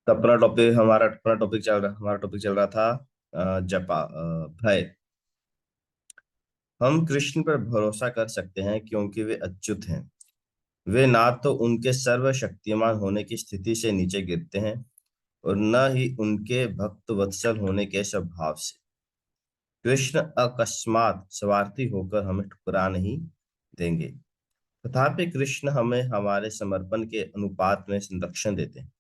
तो हमारा टॉपिक चल रहा था भय। हम कृष्ण पर भरोसा कर सकते हैं क्योंकि वे अच्युत हैं। वे ना तो उनके सर्वशक्तिमान होने की स्थिति से नीचे गिरते हैं और न ही उनके भक्त वत्सल होने के स्वभाव से। कृष्ण अकस्मात स्वार्थी होकर हमें ठुकरा नहीं देंगे। तथापि कृष्ण हमें हमारे समर्पण के अनुपात में संरक्षण देते हैं।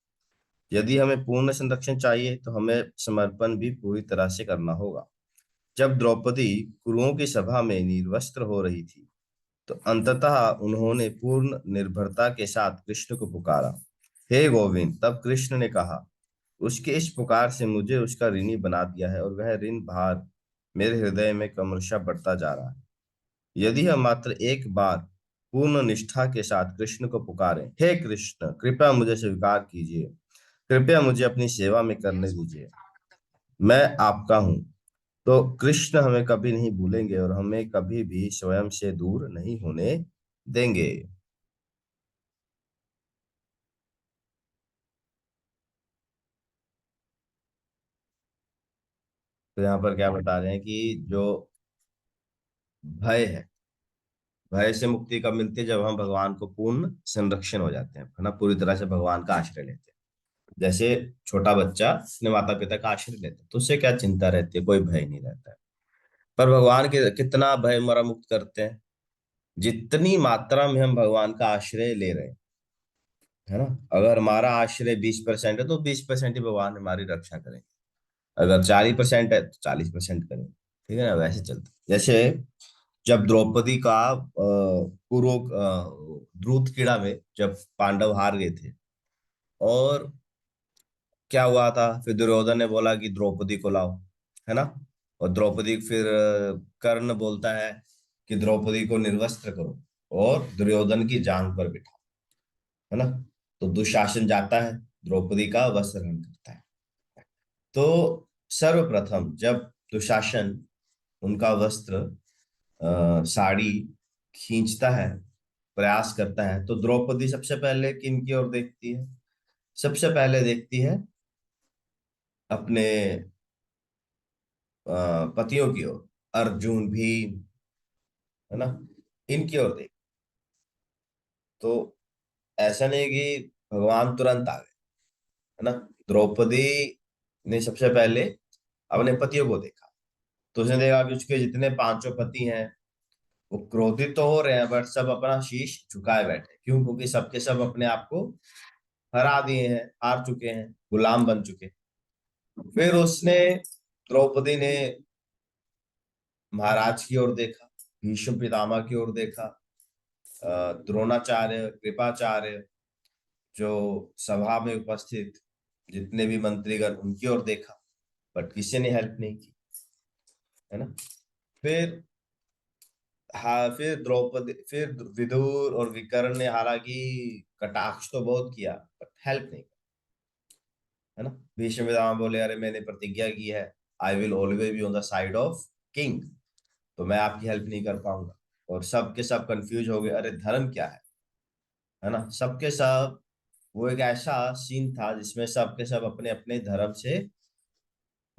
यदि हमें पूर्ण संरक्षण चाहिए तो हमें समर्पण भी पूरी तरह से करना होगा। जब द्रौपदी कुरुओं की सभा में निर्वस्त्र हो रही थी तो अंततः उन्होंने पूर्ण निर्भरता के साथ कृष्ण को पुकारा, हे गोविंद। तब कृष्ण ने कहा, उसके इस पुकार से मुझे उसका ऋणी बना दिया है और वह ऋण भार मेरे हृदय में क्रमशः बढ़ता जा रहा है। यदि हम मात्र एक बार पूर्ण निष्ठा के साथ कृष्ण को पुकारें, हे कृष्ण कृपया मुझे स्वीकार कीजिए, कृपया मुझे अपनी सेवा में करने दीजिए, मैं आपका हूँ, तो कृष्ण हमें कभी नहीं भूलेंगे और हमें कभी भी स्वयं से दूर नहीं होने देंगे। तो यहाँ पर क्या बता रहे हैं कि जो भय है, भय से मुक्ति कब मिलती है? जब हम भगवान को पूर्ण संरक्षण हो जाते हैं, है ना, पूरी तरह से भगवान का आश्रय लेते हैं। जैसे छोटा बच्चा अपने माता पिता का आश्रय लेता है तो उससे क्या चिंता रहती है, कोई भय नहीं रहता है। पर भगवान के कितना भय हमारा मुक्त करते हैं, जितनी मात्रा में हम भगवान का आश्रय ले रहे हैं, है ना। अगर हमारा आश्रय 20% है तो 20% ही भगवान हमारी रक्षा करें। अगर 40% है तो 40% करें। ठीक है ना, वैसे चलता है। जैसे जब द्रौपदी का द्रूत क्रीड़ा में जब पांडव हार गए थे, और क्या हुआ था, फिर दुर्योधन ने बोला कि द्रौपदी को लाओ, है ना। और द्रौपदी फिर कर्ण बोलता है कि द्रौपदी को निर्वस्त्र करो और दुर्योधन की जांग पर बिठा, है ना। तो दुशासन जाता है, द्रौपदी का वस्त्र हरण करता है। तो सर्वप्रथम जब दुशासन उनका वस्त्र साड़ी खींचता है, प्रयास करता है, तो द्रौपदी सबसे पहले किन की ओर देखती है? सबसे पहले देखती है अपने पतियों की ओर, अर्जुन, भीम, है ना, इनकी ओर देख। तो ऐसा नहीं कि भगवान तुरंत आ गए, है ना। द्रौपदी ने सबसे पहले अपने पतियों को देखा। तो उसने देखा कि उसके जितने पांचों पति हैं वो क्रोधित तो हो रहे हैं, बट सब अपना शीश झुकाए बैठे। क्यों? क्योंकि सबके सब अपने आप को हरा दिए हैं, हार चुके हैं, गुलाम बन चुके हैं। फिर उसने, द्रौपदी ने महाराज की ओर देखा, भीष्म पितामह की ओर देखा, द्रोणाचार्य, कृपाचार्य, जो सभा में उपस्थित जितने भी मंत्रीगण, उनकी ओर देखा, बट किसी ने हेल्प नहीं की, है ना। फिर हाँ, फिर द्रौपदी, फिर विदुर और विकर्ण ने हालांकि कटाक्ष तो बहुत किया, बट हेल्प नहीं, है ना। भीष्म पितामह बोले, अरे मैंने प्रतिज्ञा की है, I will always be on the side of king, तो मैं आपकी हेल्प नहीं कर पाऊंगा। और सबके सब कंफ्यूज हो गए, अरे धर्म क्या है ना। सबके सब, वो एक ऐसा सीन था जिसमें सबके सब अपने अपने धर्म से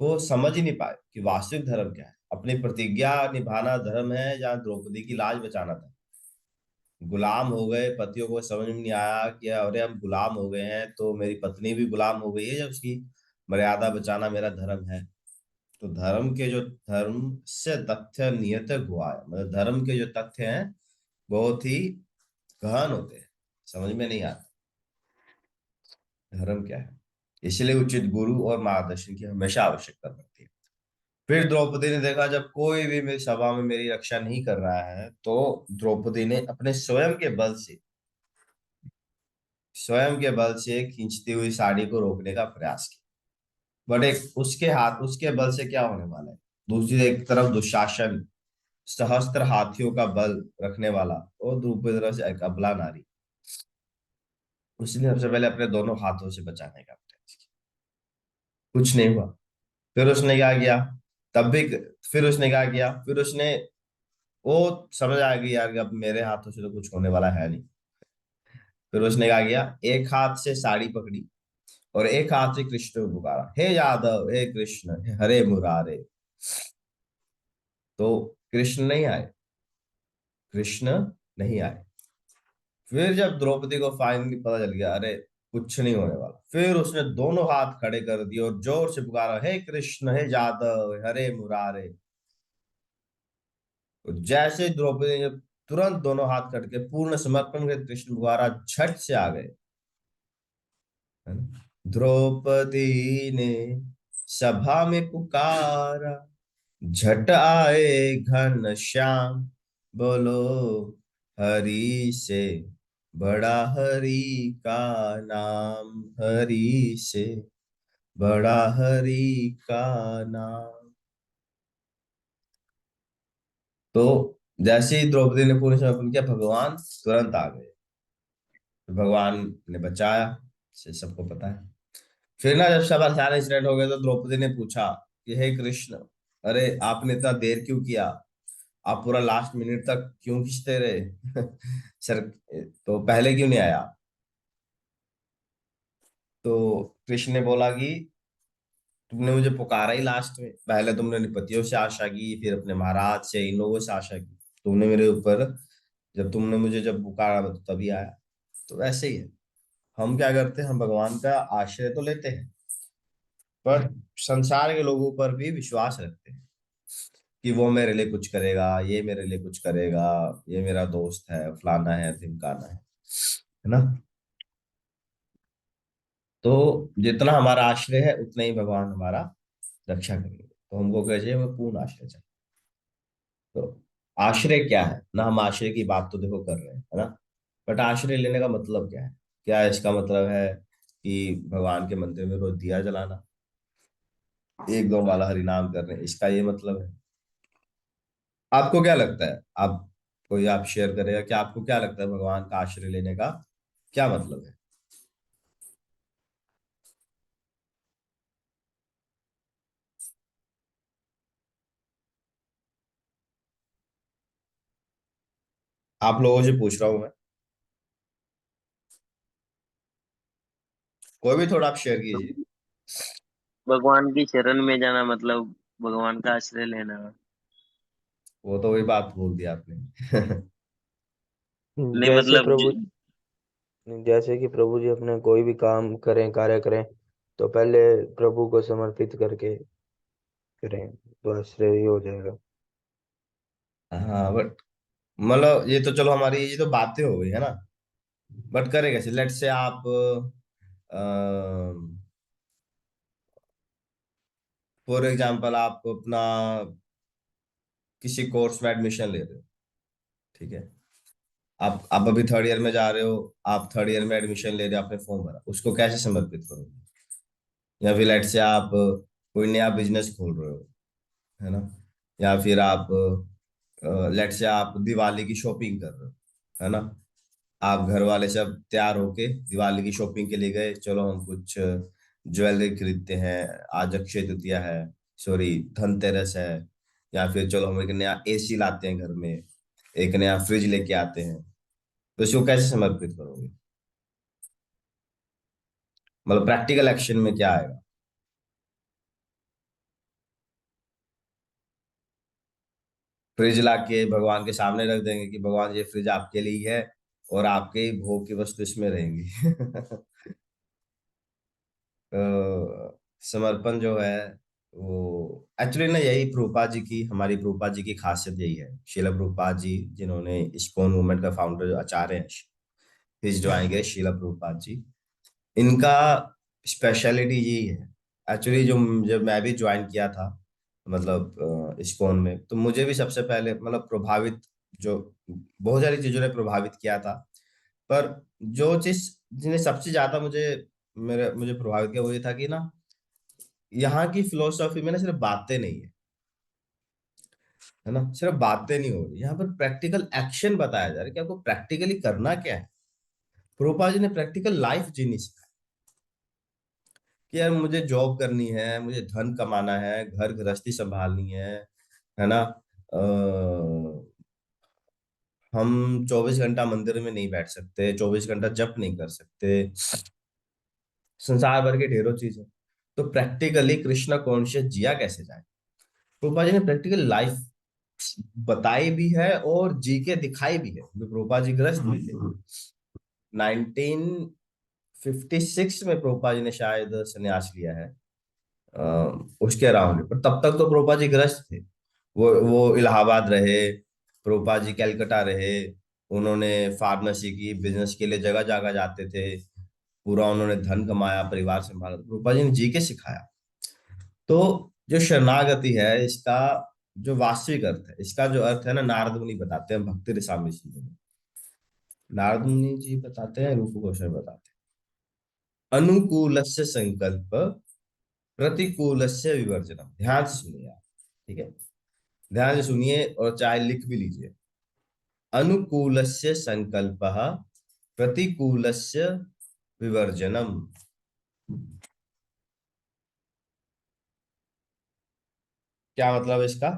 वो समझ ही नहीं पाए कि वास्तविक धर्म क्या है। अपनी प्रतिज्ञा निभाना धर्म है या द्रौपदी की लाज बचाना था? गुलाम हो गए, पतियों को समझ में नहीं आया कि अरे हम गुलाम हो गए हैं तो मेरी पत्नी भी गुलाम हो गई है, जब उसकी मर्यादा बचाना मेरा धर्म है। तो धर्म के जो, धर्म से तथ्य नियत हुआ है, मतलब धर्म के जो तथ्य हैं बहुत ही गहन होते हैं, समझ में नहीं आता धर्म क्या है। इसलिए उचित गुरु और मार्गदर्शन की हमेशा आवश्यकता पड़ती है। फिर द्रौपदी ने देखा जब कोई भी मेरी सभा में मेरी रक्षा नहीं कर रहा है, तो द्रौपदी ने अपने स्वयं के बल से खींचती हुई साड़ी को रोकने का प्रयास किया। बट एक उसके बल से क्या होने वाला है? दूसरी एक तरफ दुशासन, सहस्त्र हाथियों का बल रखने वाला, और दूसरी तरफ से एक अबला नारी, उसने सबसे पहले अपने दोनों हाथों से बचाने का प्रयास किया। कुछ नहीं हुआ। फिर उसने क्या किया? तब भी फिर उसने क्या किया? फिर उसने, वो समझ आ गई यार कि अब मेरे हाथों से तो कुछ होने वाला है नहीं। फिर उसने क्या किया? एक हाथ से साड़ी पकड़ी और एक हाथ से कृष्ण को पुकारा, हे यादव, हे कृष्ण, हे हरे मुरारे। तो कृष्ण नहीं आए, कृष्ण नहीं आए। फिर जब द्रौपदी को फाइनली पता चल गया, अरे कुछ नहीं होने वाला, फिर उसने दोनों हाथ खड़े कर दिए और जोर से पुकारा, हे कृष्ण, हे यादव, हरे मुरारे। तो जैसे ही द्रौपदी ने जब तुरंत दोनों हाथ करके पूर्ण समर्पण के कृष्ण पुकारा, झट से आ गए, है ना। द्रौपदी ने सभा में पुकारा, झट आए घन श्याम, बोलो हरि से बड़ा हरि का नाम, हरि से बड़ा हरि का नाम। तो जैसे ही द्रौपदी ने पूर्ण समर्पण किया, भगवान तुरंत आ गए। तो भगवान ने बचाया, से सबको पता है। फिर ना जब सब सारे इंसिडेंट हो गए, तो द्रौपदी ने पूछा कि हे कृष्ण, अरे आपने इतना देर क्यों किया, आप पूरा लास्ट मिनट तक क्यों खींचते रहे सर, तो पहले क्यों नहीं आया। तो कृष्ण ने बोला कि तुमने मुझे पुकारा ही लास्ट में, पहले तुमने निपतियों से आशा की, फिर अपने महाराज से, इन लोगों से आशा की, तुमने मेरे ऊपर, जब तुमने मुझे जब पुकारा तो तभी आया। तो वैसे ही है, हम क्या करते हैं, हम भगवान का आश्रय तो लेते हैं, पर संसार के लोगों पर भी विश्वास रखते हैं कि वो मेरे लिए कुछ करेगा, ये मेरे लिए कुछ करेगा, ये मेरा दोस्त है, फलाना है, ढिमकाना है ना। तो जितना हमारा आश्रय है, उतना ही भगवान हमारा रक्षा करेंगे। तो हमको क्या चाहिए, हमें पूर्ण आश्रय चाहिए। तो आश्रय क्या है ना, हम आश्रय की बात तो देखो कर रहे हैं, है ना। बट आश्रय लेने का मतलब क्या है, क्या इसका मतलब है कि भगवान के मंदिर में रोज दिया जलाना, एक दो माला हरि नाम करने, इसका ये मतलब है। आपको क्या लगता है, आप कोई आप शेयर करेगा कि आपको क्या लगता है भगवान का आश्रय लेने का क्या मतलब है। आप लोगों से पूछ रहा हूं मैं, कोई भी थोड़ा आप शेयर कीजिए। भगवान की शरण में जाना मतलब भगवान का आश्रय लेना। वो तो वही बात बोल दी आपने नहीं जैसे मतलब प्रभु जैसे कि प्रभु जी अपने कोई भी काम करें, कार्य करें, तो पहले प्रभु को समर्पित करके करें, तो आश्रय ही हो जाएगा। हाँ बट मतलब ये तो चलो हमारी ये तो बातें हो गई है ना, बट करे कैसे, लेट से आप फॉर एग्जाम्पल आप अपना किसी कोर्स में एडमिशन ले रहे हो, ठीक है। आप अभी थर्ड ईयर में जा रहे हो, आप थर्ड ईयर में एडमिशन ले रहे हो, आपने फॉर्म भरा, उसको कैसे समर्पित करोगे। या फिर लेट से आप कोई नया बिजनेस खोल रहे हो, है ना। या फिर आप लेट से आप दिवाली की शॉपिंग कर रहे हो, है ना। आप घर वाले सब तैयार होके दिवाली की शॉपिंग के लिए गए, चलो हम कुछ ज्वेलरी खरीदते हैं, आज अक्षय तृतीया है, सॉरी धनतेरस है। या फिर चलो हम एक नया एसी लाते हैं घर में, एक नया फ्रिज लेके आते हैं। तो इसको कैसे समर्पित करोगे, मतलब प्रैक्टिकल एक्शन में क्या आएगा। फ्रिज ला के भगवान के सामने रख देंगे कि भगवान ये फ्रिज आपके लिए ही है, और आपके ही भोग की वस्तु इसमें रहेंगी समर्पण जो है, वो एक्चुअली ना यही प्रभुपाद जी की, हमारी प्रभुपाद जी की खासियत यही है। शिला प्रभुपाद जी जिन्होंने इस्कॉन मूवमेंट का फाउंडर आचार्य हैं, हिज डिवाइन ग्रेस शिला प्रभुपाद जी, इनका स्पेशलिटी यही है। एक्चुअली जो जब मैं भी ज्वाइन किया था, मतलब इस्कॉन में, तो मुझे भी सबसे पहले मतलब प्रभावित, जो बहुत सारी चीजों ने प्रभावित किया था, पर जो चीज जिन्हें सबसे ज्यादा मुझे प्रभावित किया वो ये था कि ना, यहाँ की फिलोसॉफी में ना सिर्फ बातें नहीं है ना, सिर्फ बातें नहीं हो रही, यहाँ पर प्रैक्टिकल एक्शन बताया जा रहा है कि आपको प्रैक्टिकली करना क्या है। प्रोपा जी ने प्रैक्टिकल लाइफ जीनी सिखाई कि यार मुझे जॉब करनी है, मुझे धन कमाना है, घर गृहस्थी संभालनी है ना। हम 24 घंटा मंदिर में नहीं बैठ सकते, 24 घंटा जप नहीं कर सकते, संसार भर के ढेरों चीज है। तो प्रैक्टिकली कृष्ण कॉन्शियस जिया कैसे जाए? प्रभुपाद जी ने प्रैक्टिकल लाइफ बताई भी है और जी के दिखाई भी है। जो प्रभुपाद जी ग्रस्त हुए थे 1956 में, प्रभुपाद जी ने शायद संन्यास लिया है उसके अराउंड। पर तब तक तो प्रभुपाद जी ग्रस्त थे। वो इलाहाबाद रहे, प्रभुपाद जी कलकत्ता रहे, उन्होंने फार्मेसी की, बिजनेस के लिए जगह जगह जाते थे, पूरा उन्होंने धन कमाया, परिवार संभाला। प्रभुपाद जी ने जी के सिखाया। तो जो शरणागति है, इसका जो वास्तविक अर्थ है, इसका जो अर्थ है ना, नारद मुनि बताते हैं भक्ति रसामृत सिंधु में। नारद मुनि जी बताते हैं, रूप गोस्वामी बताते हैं, अनुकूलस्य संकल्प प्रतिकूलस्य विवर्जनम। ध्यान से सुनिए आप, ठीक है? ध्यान से सुनिए और चाहे लिख भी लीजिए। अनुकूलस्य संकल्पः प्रतिकूलस्य विवर्जनम। क्या मतलब है इसका?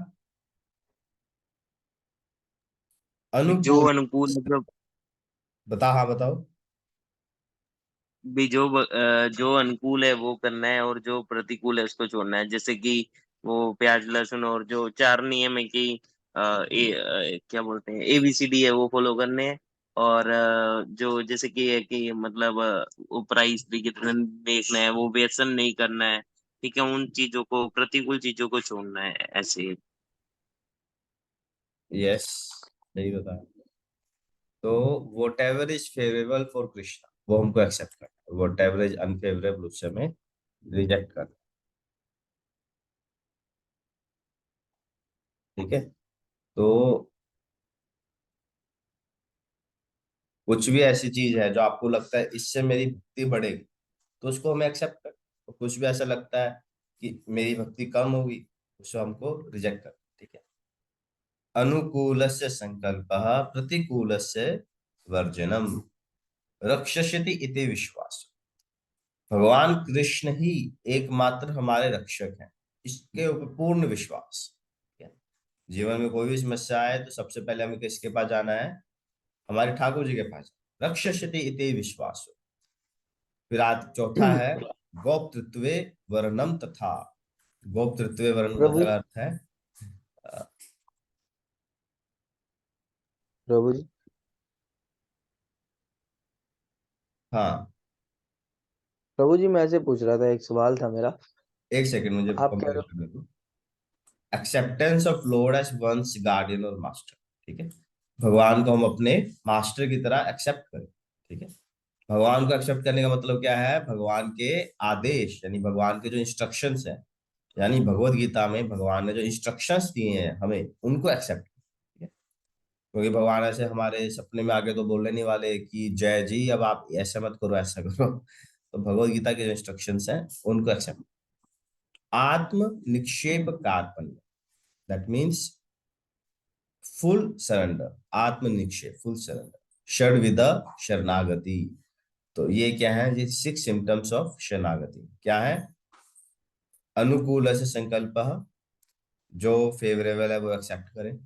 जो अनुकूल, अनुकूल मतलब बता, हाँ बताओ। भी जो अनुकूल है वो करना है, और जो प्रतिकूल है उसको छोड़ना है। जैसे कि वो प्याज लहसुन और जो चार नियम है कि क्या बोलते हैं, ABCD है, वो फॉलो करने हैं। और जो जैसे कि है कि मतलब उपराई स्त्री की तरह देखना है, वो व्यसन नहीं करना है। ठीक है, उन चीजों को, प्रतिकूल चीजों को छोड़ना है, ऐसे। यस, सही बताया। तो vote ever is favourable for Krishna, वो हमको एक्सेप्ट करना, वोट एवर इज अनफेवरेबल उससे हमें रिजेक्ट करना। ठीक है? तो कुछ भी ऐसी चीज है जो आपको लगता है इससे मेरी भक्ति बढ़ेगी, तो उसको हमें एक्सेप्ट कर। तो कुछ भी ऐसा लगता है कि मेरी भक्ति कम होगी, उसको हमको रिजेक्ट कर। ठीक है? अनुकूलस्य संकल्पः प्रतिकूलस्य वर्जनम, रक्षस्यति इति विश्वास। भगवान कृष्ण ही एकमात्र हमारे रक्षक हैं, इसके ऊपर पूर्ण विश्वास। ठीक है? जीवन में कोई भी समस्या आए तो सबसे पहले हमें किसके पास जाना है? हमारे ठाकुर जी के पास। रक्षस्यति इति विश्वास। फिर आज चौथा है गोप्तृत्वे वर्णम तथा। गोप्तृत्वे वर्णम प्रभु तथा का अर्थ है अ, प्रभु जी, हाँ, प्रभु जी मैं ऐसे पूछ रहा था, एक सवाल था मेरा। एक सेकंड मुझे आप कह कंप्लीट रहे करने दो। Acceptance of Lord as one's guardian और मास्टर। ठीक है? भगवान को हम अपने मास्टर की तरह एक्सेप्ट करें। ठीक है? भगवान को एक्सेप्ट करने का मतलब क्या है? भगवान के आदेश, यानी भगवान के जो इंस्ट्रक्शंस हैं, यानी भगवत गीता में भगवान ने जो इंस्ट्रक्शंस दिए हैं हमें, उनको एक्सेप्ट। ठीक है? क्योंकि भगवान ऐसे हमारे सपने में आके तो बोलने नहीं वाले कि जय जी अब आप ऐसा मत करो, ऐसा करो। तो भगवत गीता के जो इंस्ट्रक्शंस हैं उनको एक्सेप्ट। आत्म निक्षेप कार्पण्य, दैट मीन्स फुल सरेंडर। आत्म निक्षेप, फुल सरेंडर। षड्विध शरणागति। तो ये क्या है? ये 6 सिम्टम्स ऑफ शरणागति क्या है? अनुकूल से संकल्प, जो फेवरेबल है वो एक्सेप्ट करें।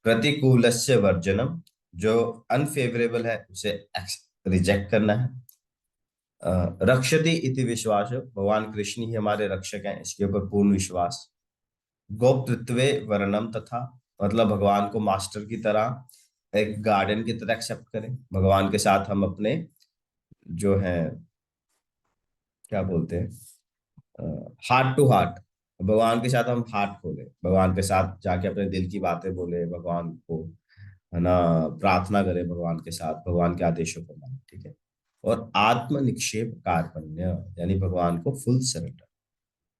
प्रतिकूल से वर्जनम, जो अनफेवरेबल है उसे रिजेक्ट करना है। रक्षति इति विश्वास, भगवान कृष्ण ही हमारे रक्षक हैं, इसके ऊपर पूर्ण विश्वास। गोप्तृत्वे वर्णम तथा, मतलब भगवान को मास्टर की तरह, एक गार्डन की तरह एक्सेप्ट करें। भगवान के साथ हम अपने जो है, क्या बोलते हैं, हार्ट टू हार्ट, भगवान के साथ हम हार्ट खोले, भगवान के साथ जाके अपने दिल की बातें बोले, भगवान को, है ना, प्रार्थना करें भगवान के साथ, भगवान के आदेशों को माने। ठीक है? और आत्म निक्षेप कार्पण्य, यानी भगवान को फुल सरेंडर।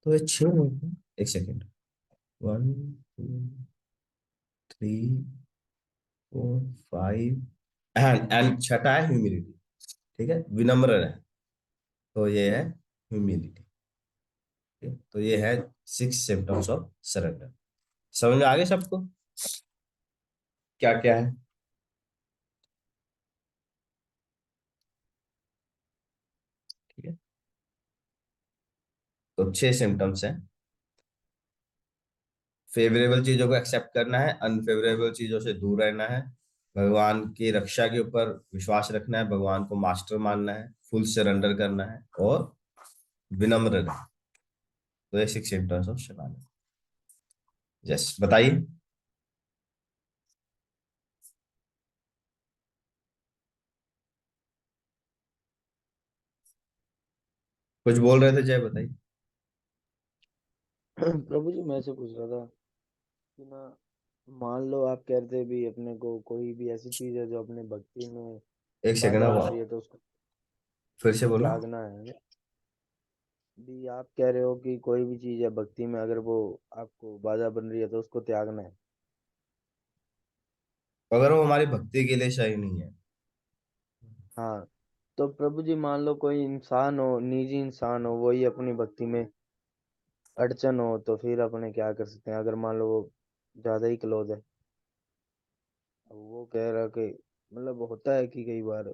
तो ये 6 मिनट में, एक सेकेंड, 1 2 3 4 5, एंड छठा है ह्यूमिलिटी। ठीक है? विनम्र है। तो ये है ह्यूमिलिटी। तो ये है 6 सिम्टम्स ऑफ सरेंडर। समझ में आ गए सबको क्या क्या है? ठीक है? तो 6 सिम्टम्स हैं। फेवरेबल चीजों को एक्सेप्ट करना है, अनफेवरेबल चीजों से दूर रहना है, भगवान की रक्षा के ऊपर विश्वास रखना है, भगवान को मास्टर मानना है, फुल सरेंडर करना है, और विनम्र रहे। तो ये 6 सिम्टम्स ऑफ शिवानी। यस, बताइए। कुछ बोल रहे थे, जय बताइए। प्रभु जी मैं से पूछ रहा था कि ना, मान लो आप कहते भी अपने को कोई भी ऐसी चीज है जो अपने भक्ति में एक सेकंड बाधा अब बन रही है तो उसको फिर से उसको बोलो। त्यागना है। भी आप कह रहे हो कि कोई भी चीज है भक्ति में अगर वो आपको बाधा बन रही है तो उसको त्यागना है। अगर वो हमारी भक्ति के लिए सही नहीं है। हाँ, तो प्रभु जी मान लो कोई इंसान हो, निजी इंसान हो, वही अपनी भक्ति में अड़चन हो, तो फिर अपने क्या कर सकते हैं? अगर मान लो वो ज्यादा ही क्लोज है, अब वो कह रहा कि मतलब होता है कि कई बार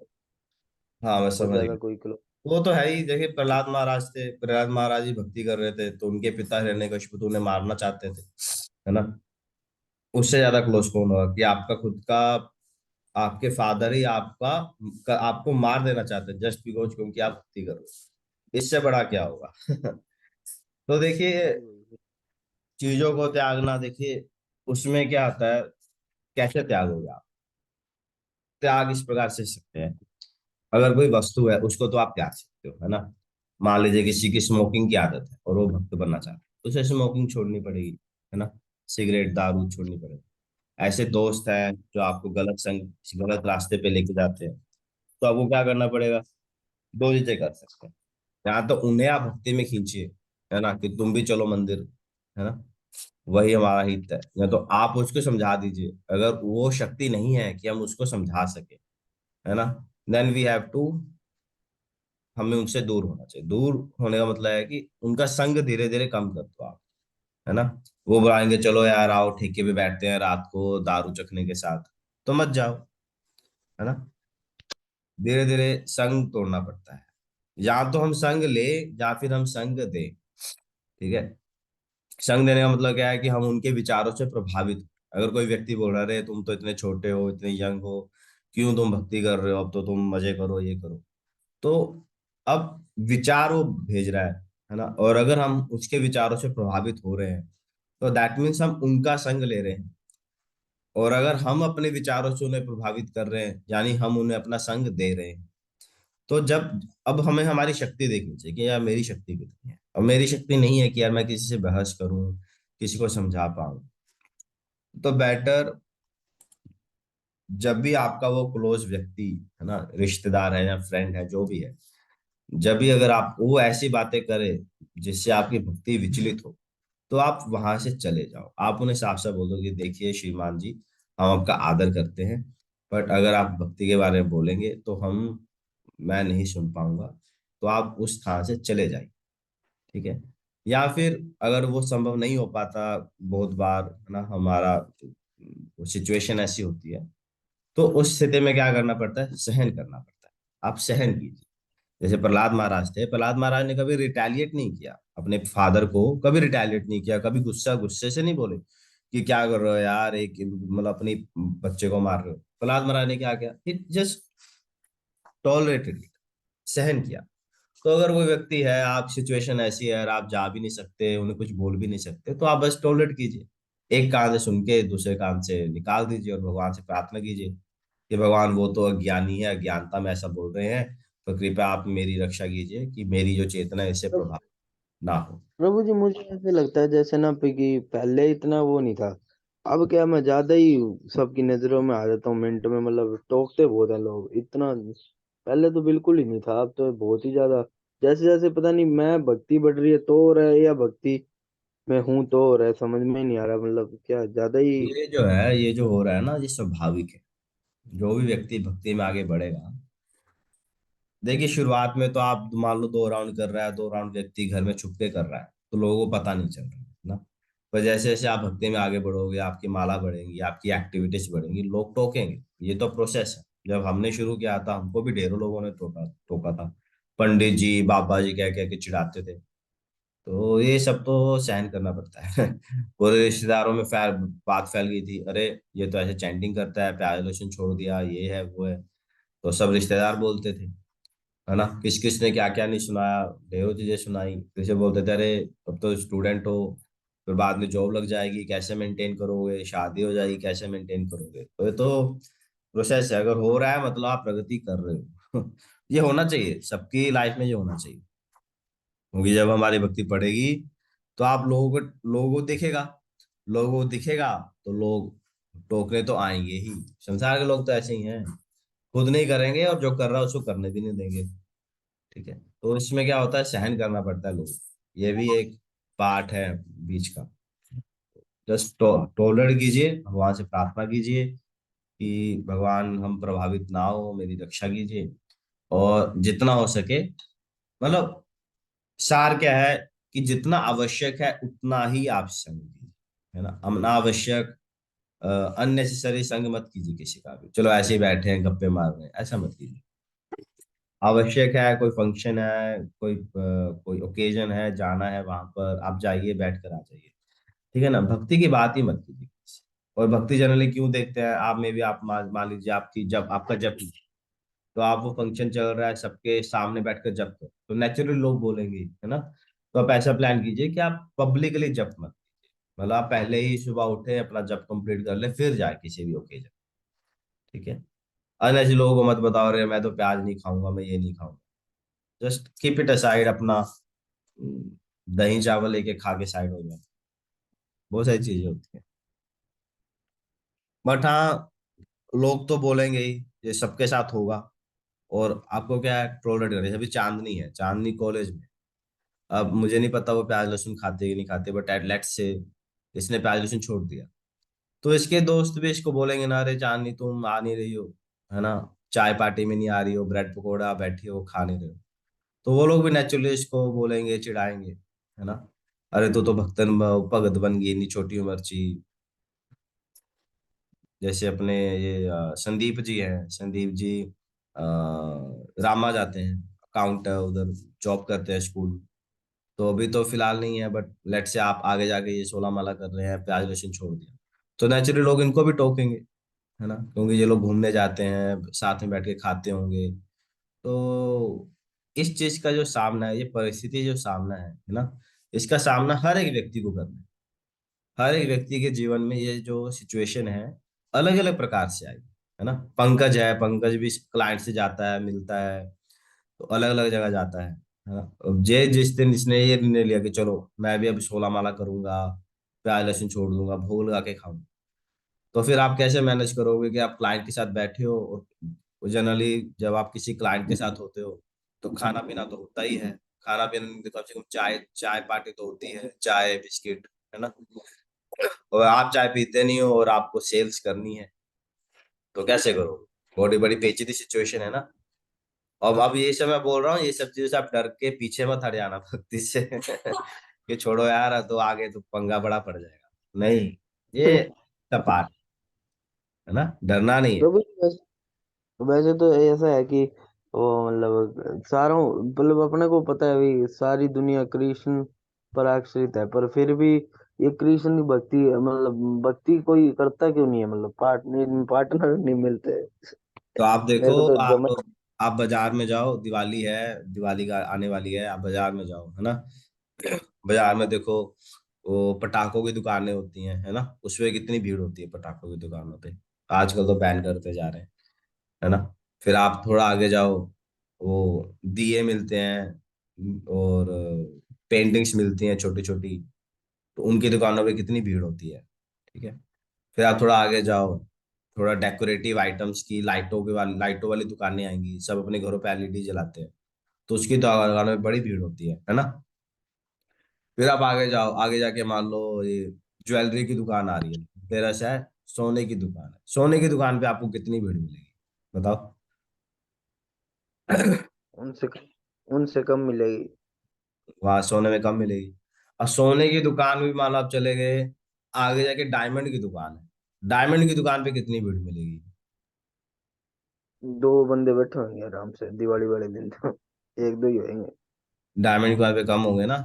हाँ, मैं बहुत समझ ज्यादा गया। कोई क्लोज। वो तो है ही। देखिए, प्रहलाद महाराज थे, प्रहलाद महाराज ही भक्ति कर रहे थे, तो उनके पिता हिरण्यकशिपु तो उन्हें मारना चाहते थे, है ना। उससे ज्यादा क्लोज कौन होगा कि आपका खुद का, आपके फादर ही आपको मार देना चाहते हैं जस्ट बिकॉज क्योंकि आप भक्ति कर रहे हो। इससे बड़ा क्या होगा। तो देखिए, वही वही। चीजों को त्यागना, देखिए उसमें क्या आता है, कैसे त्यागोगे आप। त्याग इस प्रकार से सकते हैं। अगर कोई वस्तु है उसको तो आप त्याग सकते हो, है ना। मान लीजिए किसी की स्मोकिंग की आदत है और वो भक्त बनना चाहता है, तो उसे स्मोकिंग छोड़नी पड़ेगी, है ना। सिगरेट दारू छोड़नी पड़ेगी। ऐसे दोस्त हैं जो आपको गलत रास्ते पे लेके जाते हैं, तो आपको क्या करना पड़ेगा। दो चीजें कर सकते हैं। या तो उन्हें आप भक्ति में खींचिए, है ना, कि तुम भी चलो मंदिर, है ना, वही हमारा हित है। या तो आप उसको समझा दीजिए, अगर वो शक्ति नहीं है कि हम उसको समझा सके, है ना, देन वी हैव टू, हमें उनसे दूर होना चाहिए। दूर होने का मतलब है कि उनका संग धीरे धीरे कम कर दो आप, है ना। वो बुलाएंगे, चलो यार आओ ठेके पे बैठते हैं रात को दारू चखने के साथ, तो मत जाओ, है ना। धीरे धीरे संग तोड़ना पड़ता है। या तो हम संग ले, या फिर हम संग दे। ठीक है। संग देने का मतलब क्या है कि हम उनके विचारों से प्रभावित हो। अगर कोई व्यक्ति बोल रहा है, "अरे तुम तो इतने छोटे हो, इतने यंग हो, क्यों तुम भक्ति कर रहे हो, अब तो तुम मजे करो, ये करो।" तो अब विचार वो भेज रहा है ना, और अगर हम उसके विचारों से प्रभावित हो रहे हैं, तो दैट मीन्स हम उनका संग ले रहे हैं। और अगर हम अपने विचारों से उन्हें प्रभावित कर रहे हैं, यानी हम उन्हें अपना संग दे रहे हैं। तो जब, अब हमें हमारी शक्ति देखनी चाहिए कि यार मेरी शक्ति कितनी है, और मेरी शक्ति नहीं है कि यार मैं किसी से बहस करूं, किसी को समझा पाऊं। तो बेटर, जब भी आपका वो क्लोज व्यक्ति, है ना, रिश्तेदार है या फ्रेंड है, जो भी है, जब भी अगर आप वो ऐसी बातें करे जिससे आपकी भक्ति विचलित हो, तो आप वहां से चले जाओ। आप उन्हें साफ साफ बोल दो कि देखिए श्रीमान जी, हम आपका आदर करते हैं, बट अगर आप भक्ति के बारे में बोलेंगे तो मैं नहीं सुन पाऊंगा, तो आप उस स्थान से चले जाइए। ठीक है। या फिर अगर वो संभव नहीं हो पाता, बहुत बार, है ना, हमारा सिचुएशन ऐसी होती है, तो उस स्थिति में क्या करना पड़ता है, सहन करना पड़ता है। आप सहन कीजिए। जैसे प्रहलाद महाराज थे, प्रहलाद महाराज ने कभी रिटेलिएट नहीं किया, अपने फादर को कभी रिटेलिएट नहीं किया, कभी गुस्से से नहीं बोले कि क्या कर रहे हो यार, एक मतलब अपनी बच्चे को मार रहे हो। प्रहलाद महाराज ने क्या किया, ही जस्ट टॉलरेटेड इट, सहन किया। तो अगर कोई व्यक्ति है, आप सिचुएशन ऐसी है और आप जा भी नहीं सकते, उन्हें कुछ बोल भी नहीं सकते, तो आप बस टॉलरेट कीजिए। एक कान से सुन के दूसरे कान से निकाल दीजिए, और भगवान से प्रार्थना कीजिए कि भगवान, वो तो अज्ञानी है, अज्ञानता में ऐसा बोल रहे हैं, तो कृपया आप मेरी रक्षा कीजिए कि मेरी जो चेतना है इससे प्रभु प्रभावित ना हो। प्रभु जी मुझे ऐसे लगता है जैसे ना कि पहले इतना वो नहीं था। अब क्या मैं ज्यादा ही सबकी नजरों में आ जाता हूँ मिनट में, मतलब टोकते बहुत है लोग इतना। पहले तो बिल्कुल ही नहीं था, अब तो बहुत ही ज्यादा। जैसे जैसे पता नहीं मैं भक्ति बढ़ रही है तो हो रहा है, या भक्ति में हूं तो हो रहा है, समझ में ही नहीं आ रहा, मतलब क्या ज्यादा ही। ये जो है, ये जो हो रहा है ना, ये स्वाभाविक है। जो भी व्यक्ति भक्ति में आगे बढ़ेगा, देखिए शुरुआत में तो आप मान लो 2 राउंड कर रहा है, 2 राउंड व्यक्ति घर में छुप के कर रहा है, तो लोगों को पता नहीं चल रहा है ना। पर जैसे जैसे आप भक्ति में आगे बढ़ोगे, आपकी माला बढ़ेंगी, आपकी एक्टिविटीज बढ़ेंगी, लोग टोकेंगे। ये तो प्रोसेस है। जब हमने शुरू किया था, हमको भी ढेरों लोगों ने टोका टोका था। पंडित जी बाबा जी कह कह के चिढ़ाते थे। तो ये सब तो सहन करना पड़ता है। पूरे रिश्तेदारों में बात फैल गई थी, अरे ये तो ऐसे चैंटिंग करता है, प्याज लहसुन छोड़ दिया, ये है वो है। तो सब रिश्तेदार बोलते थे। है ना। किस किस ने क्या क्या नहीं सुनाया, ढेरों चीजें सुनाई। जैसे बोलते थे अरे अब तो स्टूडेंट हो, फिर बाद में जॉब लग जाएगी, कैसे मेंटेन करोगे, शादी हो जाएगी, कैसे मेंटेन करोगे। तो ये तो प्रोसेस है, अगर हो रहा है मतलब आप प्रगति कर रहे हो। ये होना चाहिए सबकी लाइफ में, ये होना चाहिए। क्योंकि जब हमारी भक्ति पड़ेगी तो आप लोगों को दिखेगा, लोगों को दिखेगा तो लोग टोकरे तो आएंगे ही। संसार के लोग तो ऐसे ही हैं, खुद नहीं करेंगे और जो कर रहा है उसको करने भी नहीं देंगे। ठीक है, तो इसमें क्या होता है, सहन करना पड़ता है लोग, ये भी एक पार्ट है बीच का। जस्ट टॉलरेट कीजिए, भगवान से प्रार्थना कीजिए कि भगवान हम प्रभावित ना हो, मेरी रक्षा कीजिए। और जितना हो सके, मतलब सार क्या है कि जितना आवश्यक है उतना ही आप संग कीजिए, है ना। अनावश्यक अननेसेसरी संग मत कीजिए किसी का भी। चलो ऐसे ही बैठे हैं गप्पे मार रहे हैं, ऐसा मत कीजिए। आवश्यक है, कोई फंक्शन है, कोई ओकेजन है, जाना है वहां पर, आप जाइए, बैठ कर आ जाइए। ठीक है ना, भक्ति की बात ही मत कीजिए किसी से। और भक्ति जनरली क्यों देखते हैं आप में भी, आप मान लीजिए आपकी जब आपका जब, तो आप वो फंक्शन चल रहा है सबके सामने बैठकर जप करो, तो नेचुरली लोग बोलेंगे, है ना। तो आप ऐसा प्लान कीजिए कि आप पब्लिकली जप मत कीजिए, मतलब आप पहले ही सुबह उठे, अपना जप कंप्लीट कर ले, फिर जाए किसी भी ओकेजन। ठीक है, अनऐसे लोगों को मत बताओ रे मैं तो प्याज नहीं खाऊंगा, मैं ये नहीं खाऊंगा। जस्ट कीप इट असाइड, अपना दही चावल लेके खा के साइड हो जाए। बहुत सारी चीजें होती है। बट हाँ, लोग तो बोलेंगे ही, ये सबके साथ होगा। और आपको क्या है, टॉलरेट करनी है। अभी चांदनी है, चांदनी कॉलेज में, अब मुझे नहीं पता वो प्याज लहसुन खाते कि नहीं खाते, बट एट लेट्स से इसने प्याज लहसुन छोड़ दिया, तो इसके दोस्त भी इसको बोलेंगे ना, अरे चांदनी तुम आ नहीं रही हो, है ना, चाय पार्टी में नहीं आ रही हो, ब्रेड पकौड़ा बैठी हो खा नहीं रहे हो। तो वो लोग भी नेचुरली इसको बोलेंगे, चिढ़ाएंगे, है ना। अरे तू तो भक्तन भगत बन गई इतनी छोटी उम्र ची। जैसे अपने ये संदीप जी हैं, संदीप जी रामा जाते हैं, अकाउंट है उधर, जॉब करते हैं स्कूल। तो अभी तो फिलहाल नहीं है, बट लेट से आप आगे जाके ये 16 माला कर रहे हैं, प्याज लहसुन छोड़ दिया, तो नेचुरली लोग इनको भी टोकेंगे, है ना, क्योंकि ये लोग घूमने जाते हैं, साथ में बैठ के खाते होंगे। तो इस चीज का जो सामना है, ये परिस्थिति जो सामना है ना, इसका सामना हर एक व्यक्ति को करना है। हर एक व्यक्ति के जीवन में ये जो सिचुएशन है, अलग अलग प्रकार से आई, है ना। पंकज है, पंकज भी क्लाइंट से जाता है, मिलता है, तो अलग अलग जगह जाता है ना। अब जे जिस दिन इसने ये निर्णय लिया कि चलो मैं भी अब 16 माला करूंगा, प्याज लहसुन छोड़ दूंगा, भोग लगा के खाऊंगा, तो फिर आप कैसे मैनेज करोगे कि आप क्लाइंट के साथ बैठे हो। और जनरली जब आप किसी क्लाइंट के साथ होते हो तो खाना पीना तो होता ही है। खाना पीना नहीं तो कम से कम चाय चाय पार्टी तो होती है, चाय बिस्किट, है ना। और आप चाय पीते नहीं हो और आपको सेल्स करनी है, तो कैसे करोगे। बड़ी बड़ी पेचीदी सिचुएशन है ना। और अब ये सब मैं बोल रहा हूँ, ये सब चीजों से आप डर के पीछे मत हट जाना भक्ति से। कि छोड़ो यार, तो आगे तो पंगा बड़ा पड़ जाएगा। नहीं, ये पार्ट, है ना, डरना नहीं है। तो वैसे तो ऐसा है कि वो मतलब सारों मतलब अपने को पता है भाई सारी दुनिया कृष्ण पर आश्रित है, पर फिर भी ये कृष्ण की भक्ति मतलब भक्ति कोई करता क्यों नहीं है, मतलब पार्टनर नहीं मिलते। तो आप देखो, मेरे को तो आप जमा। आप बाजार में जाओ, दिवाली है, दिवाली का आने वाली है, आप बाजार में जाओ, है ना। बाजार में देखो, वो पटाखों की दुकानें होती हैं, है ना, उसमें कितनी भीड़ होती है पटाखों की दुकानों पे। आजकल तो बैन करते जा रहे हैं, है ना। फिर आप थोड़ा आगे जाओ, वो दिए मिलते हैं और पेंटिंग्स मिलती हैं छोटी छोटी, तो उनकी दुकानों पे कितनी भीड़ होती है। ठीक है, फिर आप थोड़ा आगे जाओ, थोड़ा डेकोरेटिव आइटम्स की लाइटों वाली दुकानें आएंगी, सब अपने घरों पे एलईडी जलाते हैं, तो उसकी दुकानों में बड़ी भीड़ होती है ना। फिर आप आगे जाओ, आगे जाके मान लो ये ज्वेलरी की दुकान आ रही है, तेरा सा है, सोने की दुकान है, सोने की दुकान पे आपको कितनी भीड़ मिलेगी, बताओ। उनसे उनसे कम मिलेगी। वहां सोने में कम मिलेगी। और सोने की दुकान भी मान लो आप चले गए, आगे जाके डायमंड की दुकान है, डायमंड की दुकान पे कितनी भीड़ मिलेगी। दो बंदे बैठे होंगे आराम से दिवाली वाले दिन तो एक दो ही होंगे। डायमंड की दुकान पे कम होंगे ना।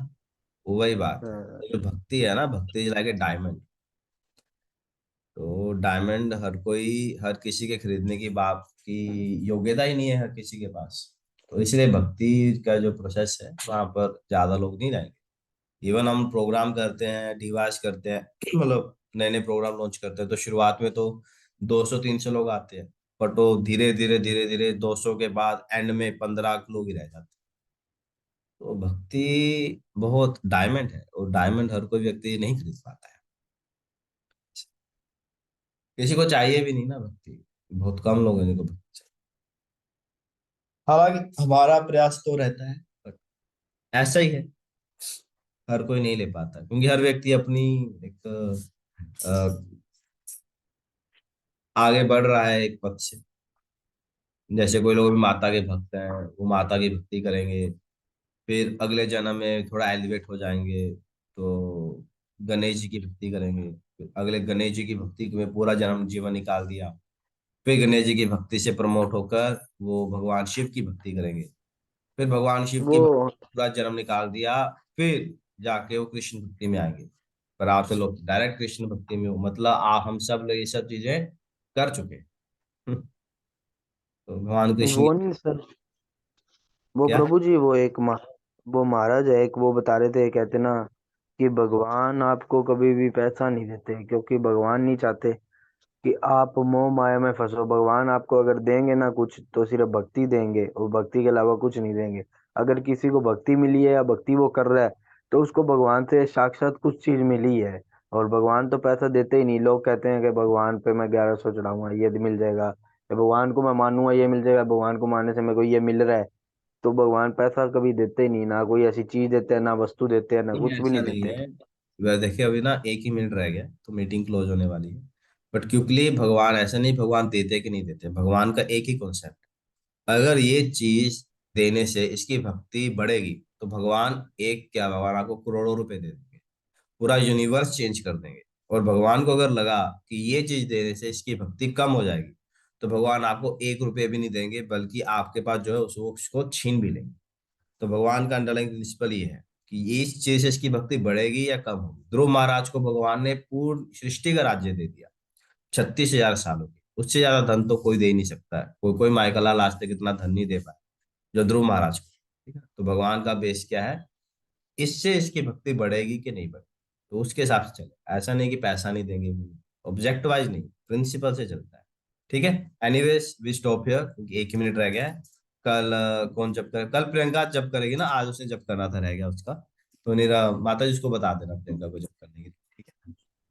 वही बात है, हाँ। ये जो भक्ति है ना, भक्ति इज लाइक ए डायमंड। तो डायमंड हर कोई, हर किसी के खरीदने की बात की योग्यता ही नहीं है हर किसी के पास। तो इसलिए भक्ति का जो प्रोसेस है वहां पर ज्यादा लोग नहीं रहेंगे। इवन हम प्रोग्राम करते हैं, डिवाइस करते हैं, मतलब नए नए प्रोग्राम लॉन्च करते हैं, तो शुरुआत में तो 200-300 लोग आते हैं, बट वो धीरे धीरे 200 के बाद एंड में 15 लोग ही रह जाते हैं। तो भक्ति बहुत डायमंड है, और डायमंड हर कोई व्यक्ति नहीं खरीद पाता है। किसी को चाहिए भी नहीं ना भक्ति, बहुत कम लोग हैं जिनको भक्ति चाहिए। हालांकि हमारा प्रयास तो रहता है, but ऐसा ही है, हर कोई नहीं ले पाता, क्योंकि हर व्यक्ति अपनी एक आगे बढ़ रहा है एक पथ से। जैसे कोई लोग भी माता के भक्त हैं, वो माता की भक्ति करेंगे, फिर अगले जन्म में थोड़ा एलिवेट हो जाएंगे तो गणेश जी की भक्ति करेंगे, फिर अगले गणेश जी की भक्ति में पूरा जन्म जीवन निकाल दिया, फिर गणेश जी की भक्ति से प्रमोट होकर वो भगवान शिव की भक्ति करेंगे, फिर भगवान शिव की वो भक्ति में पूरा जन्म निकाल दिया, फिर जाके वो कृष्ण भक्ति में आएंगे। पर आप तो लोग डायरेक्ट कृष्ण भक्ति में हो, मतलब आप हम सब लोग ये सब चीजें कर चुके हैं। तो भगवान कृष्ण वो की नहीं सर, वो क्या। प्रभु जी, वो महाराज है एक, वो बता रहे थे, कहते ना कि भगवान आपको कभी भी पैसा नहीं देते, क्योंकि भगवान नहीं चाहते कि आप मोह माया में फंसो। भगवान आपको अगर देंगे ना कुछ, तो सिर्फ भक्ति देंगे, और भक्ति के अलावा कुछ नहीं देंगे। अगर किसी को भक्ति मिली है या भक्ति वो कर रहा है, तो उसको भगवान से साक्षात कुछ चीज मिली है। और भगवान तो पैसा देते ही नहीं। लोग कहते हैं कि भगवान पे मैं 1100 चढ़ाऊंगा ये मिल जाएगा, या भगवान को मैं मानूंगा ये मिल जाएगा। भगवान को मानने से मेरे को ये मिल रहा है। तो भगवान पैसा कभी देते ही नहीं, ना कोई ऐसी चीज देते हैं, ना वस्तु देते हैं, ना नहीं, कुछ भी ऐसा नहीं नहीं देते। है। वह देखिए अभी ना 1 ही मिनट रह गया तो मीटिंग क्लोज होने वाली है। बट क्योंकि भगवान ऐसा नहीं, भगवान देते कि नहीं देते, भगवान का एक ही कॉन्सेप्ट, अगर ये चीज देने से इसकी भक्ति बढ़ेगी तो भगवान एक क्या, भगवान आपको करोड़ों रुपए दे देंगे, पूरा यूनिवर्स चेंज कर देंगे। और भगवान को अगर लगा कि ये चीज देने से इसकी भक्ति कम हो जाएगी, तो भगवान आपको 1 रुपये भी नहीं देंगे, बल्कि आपके पास जो है उसको छीन भी लेंगे। तो भगवान का अंडरलाइंग प्रिंसिपल ये है कि इस चीज से इसकी भक्ति बढ़ेगी या कम होगी। ध्रुव महाराज को भगवान ने पूर्ण सृष्टि का राज्य दे दिया, 36,000 सालों की, उससे ज्यादा धन तो कोई दे ही नहीं सकता है। कोई कोई माइकलाल आज तक इतना धन नहीं दे पाया जो ध्रुव महाराज को। ठीक है, तो भगवान का बेस क्या है, इससे इसकी भक्ति बढ़ेगी कि नहीं बढ़ेगी, तो उसके हिसाब से चले। ऐसा नहीं कि पैसा नहीं देंगे, ऑब्जेक्ट वाइज नहीं, प्रिंसिपल से चलता है। ठीक है, एनीवेज वी स्टॉप हियर क्योंकि 1 ही मिनट रह गया है। कल कौन जब करे, कल प्रियंका जब करेगी ना, आज उसने जब करना था रह गया उसका। तो मेरा माता जी उसको बता देना प्रियंका को जब करने की।